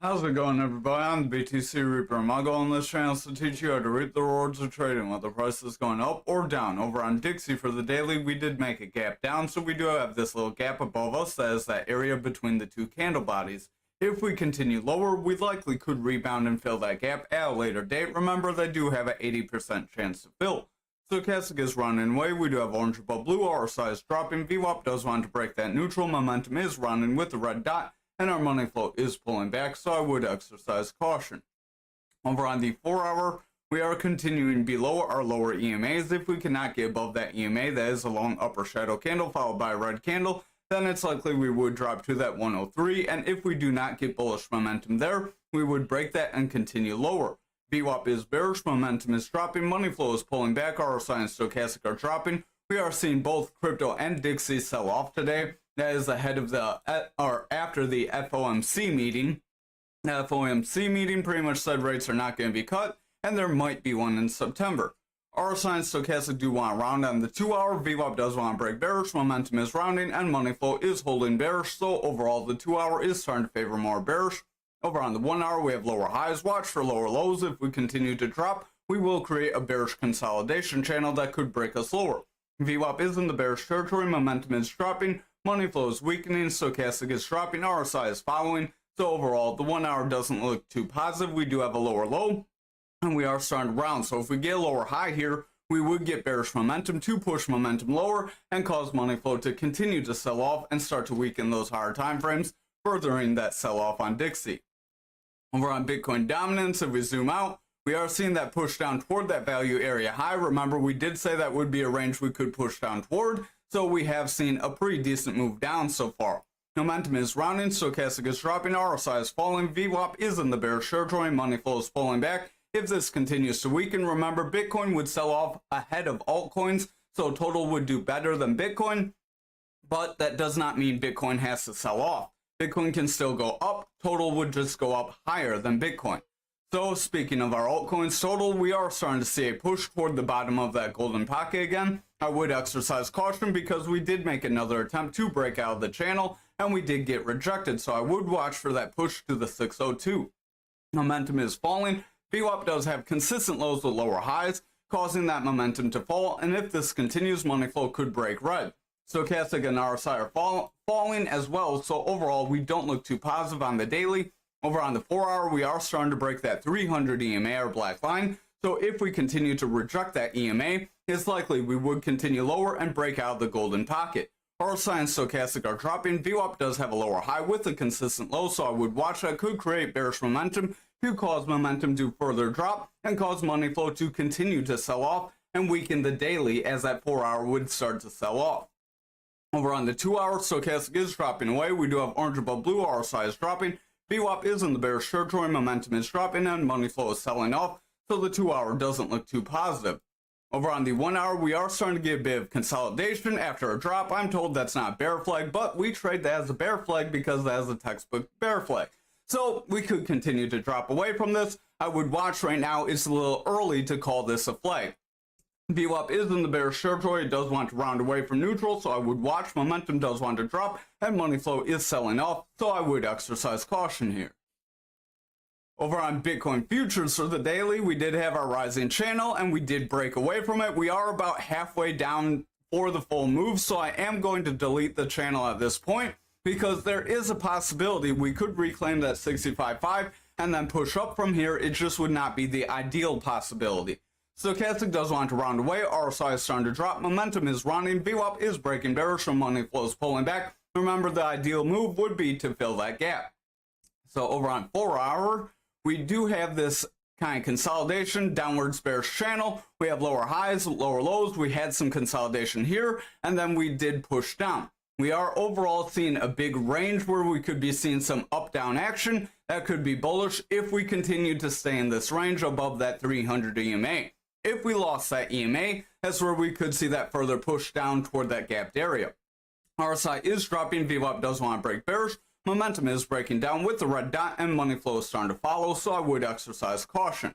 How's it going, everybody? I'm the BTC Reaper, and my goal on this channel is to teach you how to reap the rewards of trading, whether the price is going up or down. Over on Dixie for the daily, we did make a gap down, so we do have this little gap above us that is that area between the two candle bodies. If we continue lower, we likely could rebound and fill that gap at a later date. Remember, they do have an 80% chance to fill. Stochastic is running away. We do have orange above blue, RSI is dropping. VWAP does want to break that neutral. Momentum is running with the red dot, and our money flow is pulling back, so I would exercise caution. Over on the 4 hour, we are continuing below our lower EMAs. If we cannot get above that EMA, that is a long upper shadow candle followed by a red candle, then it's likely we would drop to that 103, and if we do not get bullish momentum there, we would break that and continue lower. VWAP is bearish, momentum is dropping, money flow is pulling back, RSI and Stochastic are dropping. We are seeing both crypto and Dixie sell off today. That is ahead of after the FOMC meeting. The FOMC meeting pretty much said rates are not going to be cut, and there might be one in September. RSI and Stochastic do want to round on the 2 hour. VWAP does want to break bearish, momentum is rounding, and money flow is holding bearish. So overall, the 2 hour is starting to favor more bearish. Over on the 1 hour, we have lower highs. Watch for lower lows. If we continue to drop, we will create a bearish consolidation channel that could break us lower. VWAP is in the bearish territory, momentum is dropping, money flow is weakening, Stochastic is dropping, RSI is following. So overall, the 1 hour doesn't look too positive. We do have a lower low, and we are starting to round. So if we get a lower high here, we would get bearish momentum to push momentum lower and cause money flow to continue to sell off and start to weaken those higher time frames, furthering that sell off on Dixie. Over on Bitcoin dominance, if we zoom out, we are seeing that push down toward that value area high. Remember, we did say that would be a range we could push down toward, so we have seen a pretty decent move down so far. Momentum is rounding, Stochastic is dropping, RSI is falling, VWAP is in the bearish territory, money flow is pulling back. If this continues to weaken, remember, Bitcoin would sell off ahead of altcoins, so total would do better than Bitcoin, but that does not mean Bitcoin has to sell off. Bitcoin can still go up, total would just go up higher than Bitcoin. So speaking of our altcoins total, we are starting to see a push toward the bottom of that golden pocket again. I would exercise caution because we did make another attempt to break out of the channel and we did get rejected, so I would watch for that push to the 602. Momentum is falling. VWAP does have consistent lows with lower highs, causing that momentum to fall, and if this continues, money flow could break red. Stochastic and RSI are falling as well, so overall we don't look too positive on the daily. Over on the 4 hour, we are starting to break that 300 EMA or black line, so if we continue to reject that EMA, it's likely we would continue lower and break out of the golden pocket. RSI and Stochastic are dropping. VWAP does have a lower high with a consistent low, so I would watch that. Could create bearish momentum to cause momentum to further drop and cause money flow to continue to sell off and weaken the daily as that 4 hour would start to sell off. Over on the 2 hour, Stochastic is dropping away. We do have orange above blue, RSI is dropping. VWAP is in the bearish territory, momentum is dropping, and money flow is selling off, so the 2 hour doesn't look too positive. Over on the 1 hour, we are starting to get a bit of consolidation after a drop. I'm told that's not a bear flag, but we trade that as a bear flag because that is a textbook bear flag. So we could continue to drop away from this. I would watch right now. It's a little early to call this a flag. VWAP is in the bearish territory. It does want to round away from neutral, so I would watch. Momentum does want to drop, and money flow is selling off, so I would exercise caution here. Over on Bitcoin futures for the daily, we did have our rising channel, and we did break away from it. We are about halfway down for the full move, so I am going to delete the channel at this point, because there is a possibility we could reclaim that 65.5 and then push up from here. It just would not be the ideal possibility. Stochastic does want to round away, RSI is starting to drop, momentum is rounding, VWAP is breaking bearish, and money flow is pulling back. Remember, the ideal move would be to fill that gap. So over on 4 hour, we do have this kind of consolidation, downwards bearish channel. We have lower highs, lower lows, we had some consolidation here, and then we did push down. We are overall seeing a big range where we could be seeing some up-down action. That could be bullish if we continue to stay in this range above that 300 EMA. If we lost that EMA, that's where we could see that further push down toward that gapped area. RSI is dropping, VWAP does want to break bearish, momentum is breaking down with the red dot, and money flow is starting to follow, so I would exercise caution.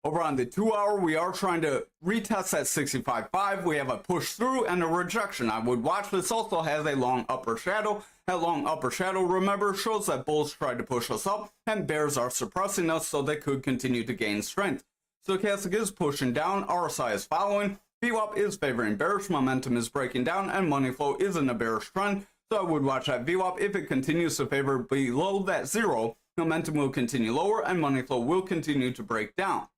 Over on the 2 hour, we are trying to retest that 65.5. We have a push through and a rejection. I would watch. This also has a long upper shadow. That long upper shadow, remember, shows that bulls tried to push us up and bears are suppressing us, so they could continue to gain strength. Stochastic is pushing down, RSI is following, VWAP is favoring bearish, momentum is breaking down, and money flow is in a bearish trend. So I would watch that VWAP. If it continues to favor below that zero, momentum will continue lower and money flow will continue to break down.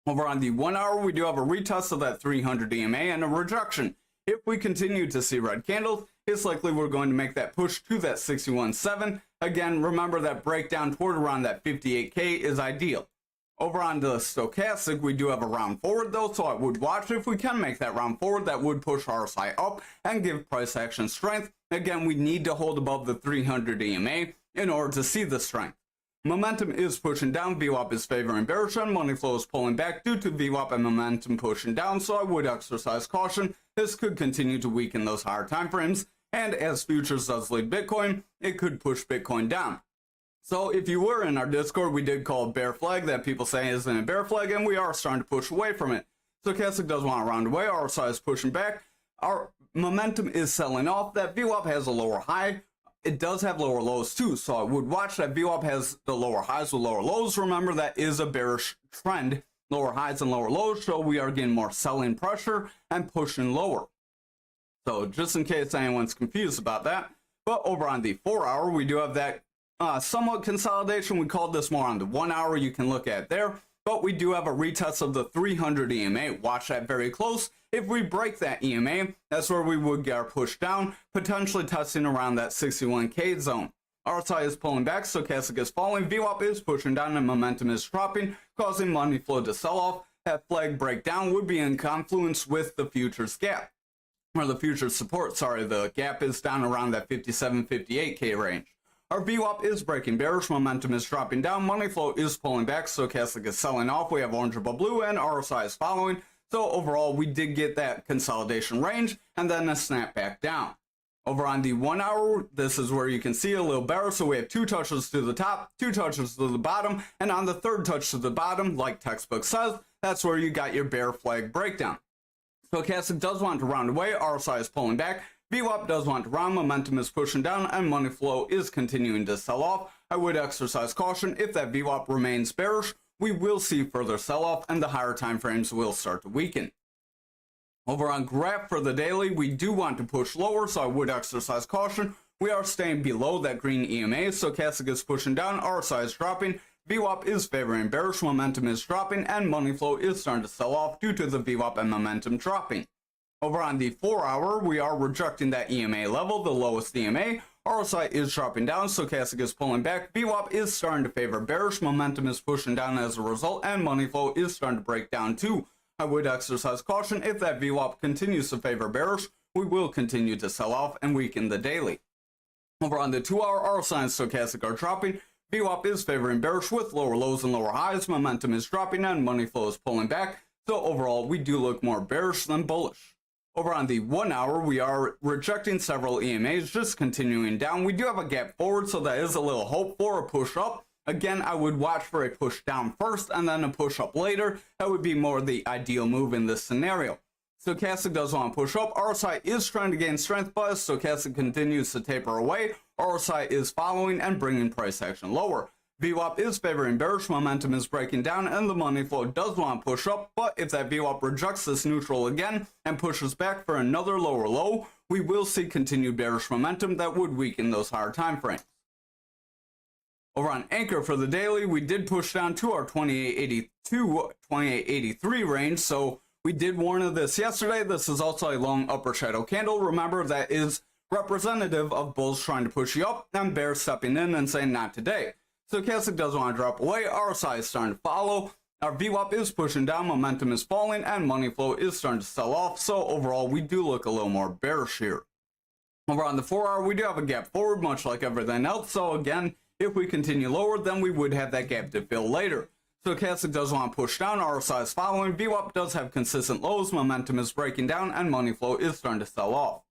Over on the 1 hour, we do have a retest of that 300 EMA and a rejection. If we continue to see red candles, it's likely we're going to make that push to that 61.7. Again, remember that breakdown toward around that 58K is ideal. Over on the stochastic, we do have a round forward though, so I would watch. If we can make that round forward, that would push RSI up and give price action strength. Again, we need to hold above the 300 EMA in order to see the strength. Momentum is pushing down, VWAP is favoring bearish, and money flow is pulling back due to VWAP and momentum pushing down, so I would exercise caution. This could continue to weaken those higher time frames, and as futures does lead Bitcoin, it could push Bitcoin down. So if you were in our Discord, we did call a bear flag that people say isn't a bear flag, and we are starting to push away from it. Stochastic does want to round away, RSI is pushing back, our momentum is selling off, that VWAP has a lower high. It does have lower lows too, so I would watch that VWAP has the lower highs with lower lows. Remember, that is a bearish trend. Lower highs and lower lows, so we are getting more selling pressure and pushing lower. So just in case anyone's confused about that. But over on the 4 hour, we do have that somewhat consolidation. We called this more on the 1 hour. You can look at it there. But we do have a retest of the 300 EMA. Watch that very close. If we break that EMA, that's where we would get our push down, potentially testing around that 61K zone. RSI is pulling back, stochastic is falling, VWAP is pushing down, and momentum is dropping, causing money flow to sell off. That flag breakdown would be in confluence with the futures gap, or the futures support. Sorry, the gap is down around that 57-58K range. Our VWAP is breaking bearish, momentum is dropping down, money flow is pulling back, stochastic is selling off, we have orange above blue, and RSI is following. So overall, we did get that consolidation range, and then a snap back down. Over on the 1 hour, this is where you can see a little bearish, so we have 2 touches to the top, 2 touches to the bottom, and on the 3rd touch to the bottom, like textbook says, that's where you got your bear flag breakdown. Stochastic does want to round away, RSI is pulling back, VWAP does want to round, momentum is pushing down, and money flow is continuing to sell off. I would exercise caution. If that VWAP remains bearish, we will see further sell-off, and the higher time frames will start to weaken. Over on graph for the daily, we do want to push lower, so I would exercise caution. We are staying below that green EMA, stochastic is pushing down, RSI is dropping, VWAP is favoring bearish, momentum is dropping, and money flow is starting to sell off due to the VWAP and momentum dropping. Over on the 4 hour, we are rejecting that EMA level, the lowest EMA. RSI is dropping down, stochastic is pulling back, VWAP is starting to favor bearish, momentum is pushing down as a result, and money flow is starting to break down too. I would exercise caution. If that VWAP continues to favor bearish, we will continue to sell off and weaken the daily. Over on the 2 hour, RSI and stochastic are dropping, VWAP is favoring bearish with lower lows and lower highs, momentum is dropping, and money flow is pulling back, so overall we do look more bearish than bullish. Over on the 1 hour, we are rejecting several EMAs, just continuing down. We do have a gap forward, so that is a little hope for a push up. Again, I would watch for a push down first and then a push up later. That would be more the ideal move in this scenario. Stochastic does want to push up. RSI is trying to gain strength, but as stochastic continues to taper away, RSI is following and bringing price action lower. VWAP is favoring bearish, momentum is breaking down, and the money flow does want to push up, but if that VWAP rejects this neutral again and pushes back for another lower low, we will see continued bearish momentum that would weaken those higher time frames. Over on Ankr for the daily, we did push down to our 2882, 2883 range, so we did warn of this yesterday. This is also a long upper shadow candle. Remember, that is representative of bulls trying to push you up and bears stepping in and saying not today. Stochastic does want to drop away, RSI is starting to follow, our VWAP is pushing down, momentum is falling, and money flow is starting to sell off, so overall we do look a little more bearish here. Over on the 4 hour, we do have a gap forward, much like everything else, so again, if we continue lower, then we would have that gap to fill later. Stochastic does want to push down, RSI is following, VWAP does have consistent lows, momentum is breaking down, and money flow is starting to sell off.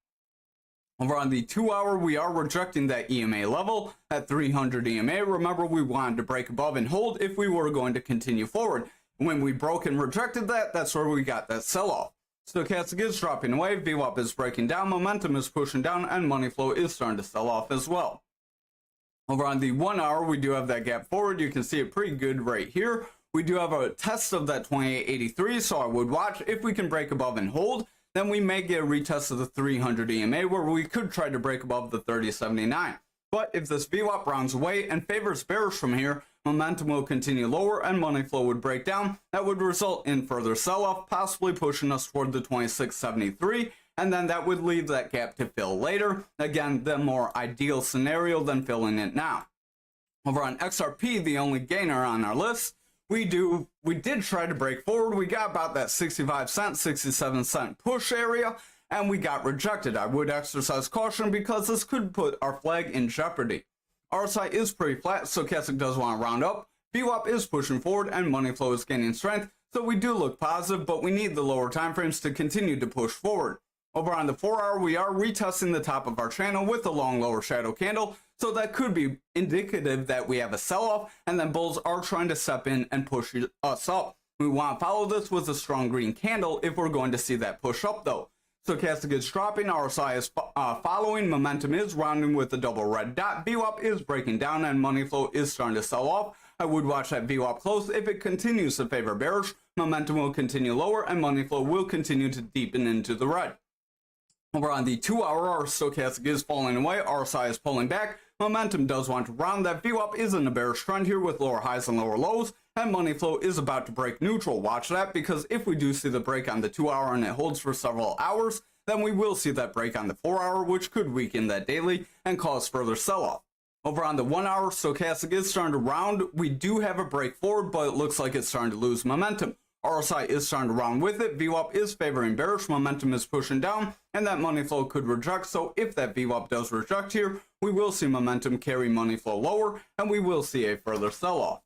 Over on the 2 hour, we are rejecting that EMA level at 300 EMA. Remember, we wanted to break above and hold if we were going to continue forward. When we broke and rejected that, that's where we got that sell-off. Stochastic is dropping away, VWAP is breaking down, momentum is pushing down, and money flow is starting to sell off as well. Over on the 1 hour, we do have that gap forward. You can see it pretty good right here. We do have a test of that 2883, so I would watch. If we can break above and hold, then we may get a retest of the 300 EMA where we could try to break above the 3079. But if this VWAP rounds away and favors bearish from here, momentum will continue lower and money flow would break down. That would result in further sell-off, possibly pushing us toward the 2673, and then that would leave that gap to fill later. Again, the more ideal scenario than filling it now. Over on XRP, the only gainer on our list, we did try to break forward. We got about that 65 cent, 67 cent push area, and we got rejected. I would exercise caution because this could put our flag in jeopardy. RSI is pretty flat, stochastic does want to round up. VWAP is pushing forward and money flow is gaining strength, so we do look positive, but we need the lower time frames to continue to push forward. Over on the 4 hour, we are retesting the top of our channel with a long lower shadow candle, so that could be indicative that we have a sell-off and then bulls are trying to step in and push us up. We want to follow this with a strong green candle if we're going to see that push up though. Stochastic is dropping, RSI is following, momentum is rounding with a double red dot, VWAP is breaking down, and money flow is starting to sell off. I would watch that VWAP close. If it continues to favor bearish, momentum will continue lower and money flow will continue to deepen into the red. Over on the 2 hour, our stochastic is falling away, RSI is pulling back, momentum does want to round, that VWAP is in a bearish trend here with lower highs and lower lows, and money flow is about to break neutral. Watch that, because if we do see the break on the 2 hour and it holds for several hours, then we will see that break on the 4 hour, which could weaken that daily and cause further sell-off. Over on the 1 hour, stochastic is starting to round. We do have a break forward, but it looks like it's starting to lose momentum. RSI is starting to round with it. VWAP is favoring bearish, momentum is pushing down, and that money flow could reject. So if that VWAP does reject here, we will see momentum carry money flow lower, and we will see a further sell-off.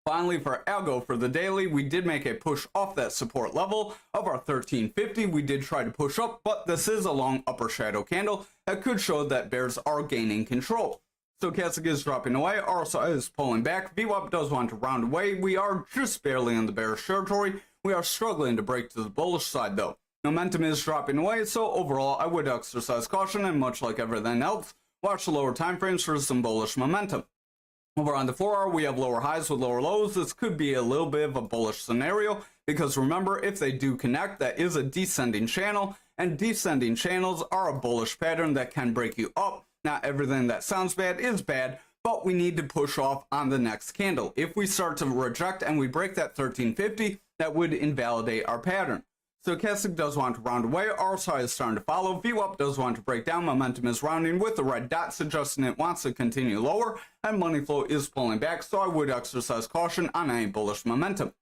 Finally, for ALGO for the daily, we did make a push off that support level of our 1350. We did try to push up, but this is a long upper shadow candle that could show that bears are gaining control. Stochastic is dropping away, RSI is pulling back, VWAP does want to round away. We are just barely in the bearish territory. We are struggling to break to the bullish side though. Momentum is dropping away, so overall I would exercise caution, and much like everything else, watch the lower time frames for some bullish momentum. Over on the 4 hour, we have lower highs with lower lows. This could be a little bit of a bullish scenario, because remember, if they do connect, that is a descending channel, and descending channels are a bullish pattern that can break you up. Not everything that sounds bad is bad, but we need to push off on the next candle. If we start to reject and we break that 1350, that would invalidate our pattern. Stochastic does want to round away, RSI is starting to follow, VWAP does want to break down, momentum is rounding with the red dot suggesting it wants to continue lower, and money flow is pulling back, so I would exercise caution on any bullish momentum.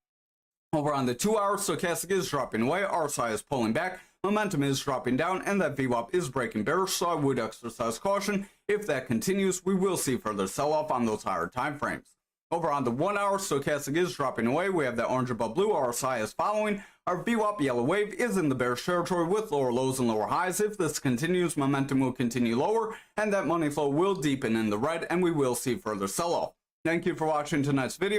Over on the 2 hour, stochastic is dropping away, RSI is pulling back, momentum is dropping down, and that VWAP is breaking bearish, so I would exercise caution. If that continues, we will see further sell-off on those higher time frames. Over on the 1 hour, stochastic is dropping away. We have that orange above blue, RSI is following. Our VWAP yellow wave is in the bearish territory with lower lows and lower highs. If this continues, momentum will continue lower, and that money flow will deepen in the red, and we will see further sell-off. Thank you for watching tonight's video.